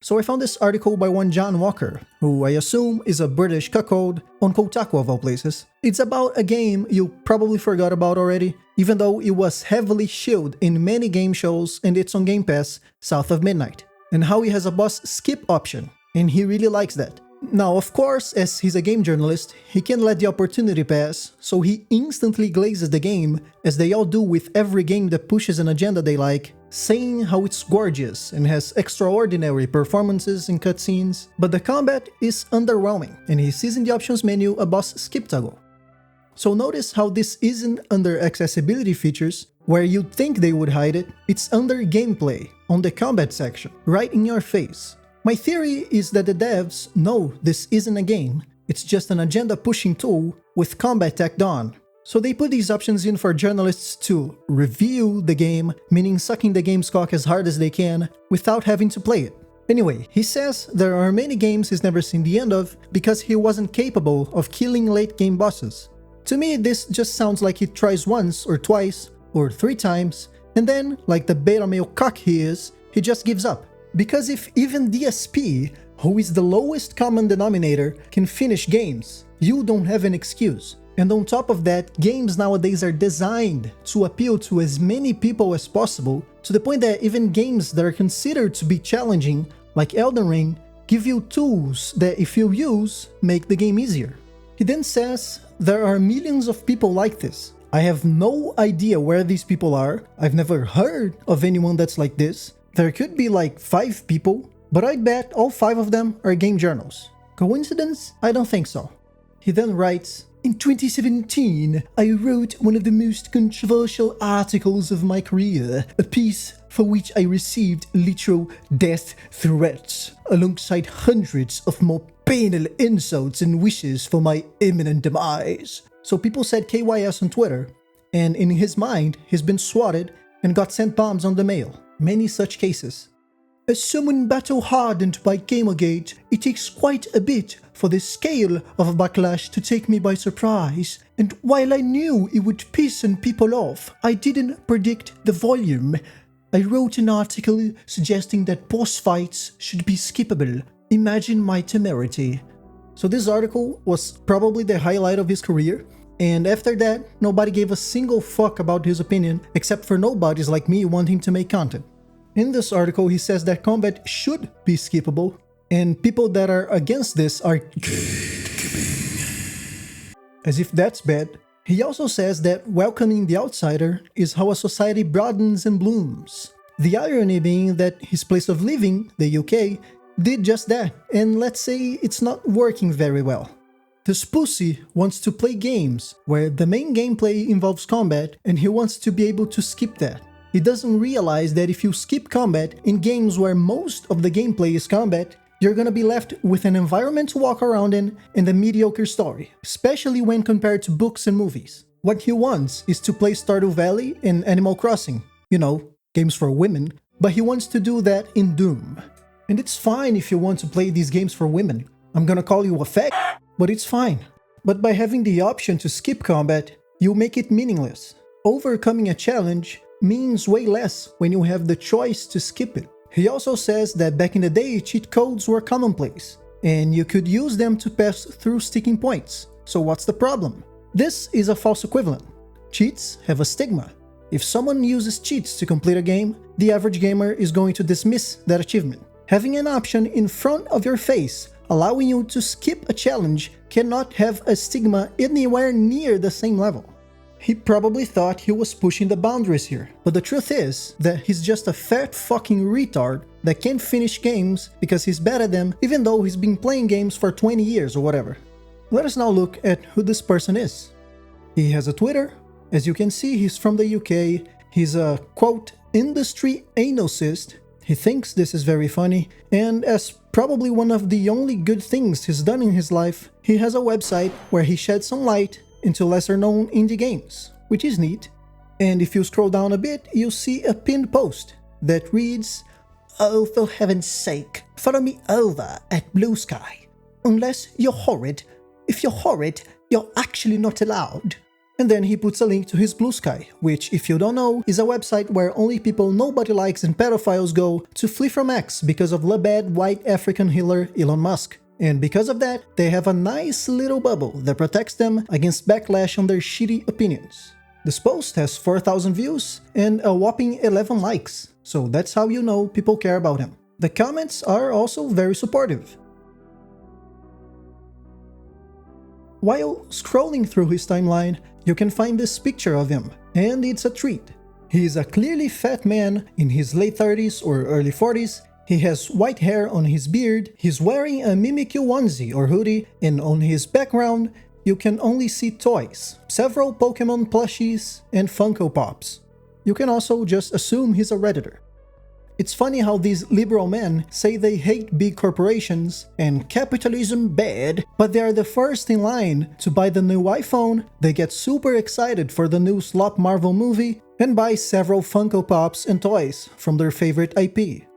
So I found this article by one John Walker, who I assume is a British cuckold, on Kotaku of all places. It's about a game you probably forgot about already, even though it was heavily shilled in many game shows and it's on Game Pass, South of Midnight, and how he has a boss skip option, and he really likes that. Now, of course, as he's a game journalist, he can't let the opportunity pass, so he instantly glazes the game, as they all do with every game that pushes an agenda they like, saying how it's gorgeous and has extraordinary performances and cutscenes, but the combat is underwhelming, and he sees in the options menu a boss skip toggle. So notice how this isn't under accessibility features, where you'd think they would hide it, it's under gameplay, on the combat section, right in your face. My theory is that the devs know this isn't a game, it's just an agenda-pushing tool with combat tacked on. So they put these options in for journalists to review the game, meaning sucking the game's cock as hard as they can, without having to play it. Anyway, he says there are many games he's never seen the end of because he wasn't capable of killing late-game bosses. To me, this just sounds like he tries once or twice, or 3 times, and then, like the beta male cock he is, he just gives up. Because if even DSP, who is the lowest common denominator, can finish games, you don't have an excuse. And on top of that, games nowadays are designed to appeal to as many people as possible, to the point that even games that are considered to be challenging, like Elden Ring, give you tools that, if you use, make the game easier. He then says, there are millions of people like this. I have no idea where these people are, I've never heard of anyone that's like this. There could be like 5 people, but I'd bet all 5 of them are game journals. Coincidence? I don't think so. He then writes, in 2017, I wrote one of the most controversial articles of my career, a piece for which I received literal death threats, alongside hundreds of more banal insults and wishes for my imminent demise. So people said KYS on Twitter, and in his mind, he's been swatted and got sent bombs on the mail. Many such cases. As someone battle-hardened by Gamergate, it takes quite a bit for the scale of backlash to take me by surprise, and while I knew it would piss some people off, I didn't predict the volume. I wrote an article suggesting that boss fights should be skippable. Imagine my temerity. So this article was probably the highlight of his career, and after that, nobody gave a single fuck about his opinion, except for nobodies like me wanting to make content. In this article, he says that combat should be skippable, and people that are against this are as if that's bad. He also says that welcoming the outsider is how a society broadens and blooms. The irony being that his place of living, the UK, did just that, and let's say it's not working very well. This pussy wants to play games where the main gameplay involves combat, and he wants to be able to skip that. He doesn't realize that if you skip combat in games where most of the gameplay is combat, you're gonna be left with an environment to walk around in and a mediocre story, especially when compared to books and movies. What he wants is to play Stardew Valley and Animal Crossing, you know, games for women, but he wants to do that in Doom. And it's fine if you want to play these games for women. I'm gonna call you a fag, but it's fine. But by having the option to skip combat, you make it meaningless. Overcoming a challenge means way less when you have the choice to skip it. He also says that back in the day, cheat codes were commonplace, and you could use them to pass through sticking points. So what's the problem? This is a false equivalent. Cheats have a stigma. If someone uses cheats to complete a game, the average gamer is going to dismiss that achievement. Having an option in front of your face allowing you to skip a challenge cannot have a stigma anywhere near the same level. He probably thought he was pushing the boundaries here, but the truth is that he's just a fat fucking retard that can't finish games because he's bad at them even though he's been playing games for 20 years or whatever. Let us now look at who this person is. He has a Twitter. As you can see, he's from the UK. He's a, quote, industry analyst. He thinks this is very funny, and as probably one of the only good things he's done in his life, he has a website where he sheds some light into lesser-known indie games, which is neat. And if you scroll down a bit, you'll see a pinned post that reads, "Oh, for heaven's sake, follow me over at Blue Sky. Unless you're horrid. If you're horrid, you're actually not allowed." And then he puts a link to his Blue Sky, which, if you don't know, is a website where only people nobody likes and pedophiles go to flee from X because of the bad white African healer Elon Musk. And because of that, they have a nice little bubble that protects them against backlash on their shitty opinions. This post has 4,000 views and a whopping 11 likes, so that's how you know people care about him. The comments are also very supportive. While scrolling through his timeline, you can find this picture of him, and it's a treat. He is a clearly fat man in his late 30s or early 40s. He has white hair on his beard, he's wearing a Mimikyu onesie or hoodie, and on his background, you can only see toys, several Pokemon plushies, and Funko Pops. You can also just assume he's a Redditor. It's funny how these liberal men say they hate big corporations and capitalism bad, but they are the first in line to buy the new iPhone, they get super excited for the new Slop Marvel movie, and buy several Funko Pops and toys from their favorite IP.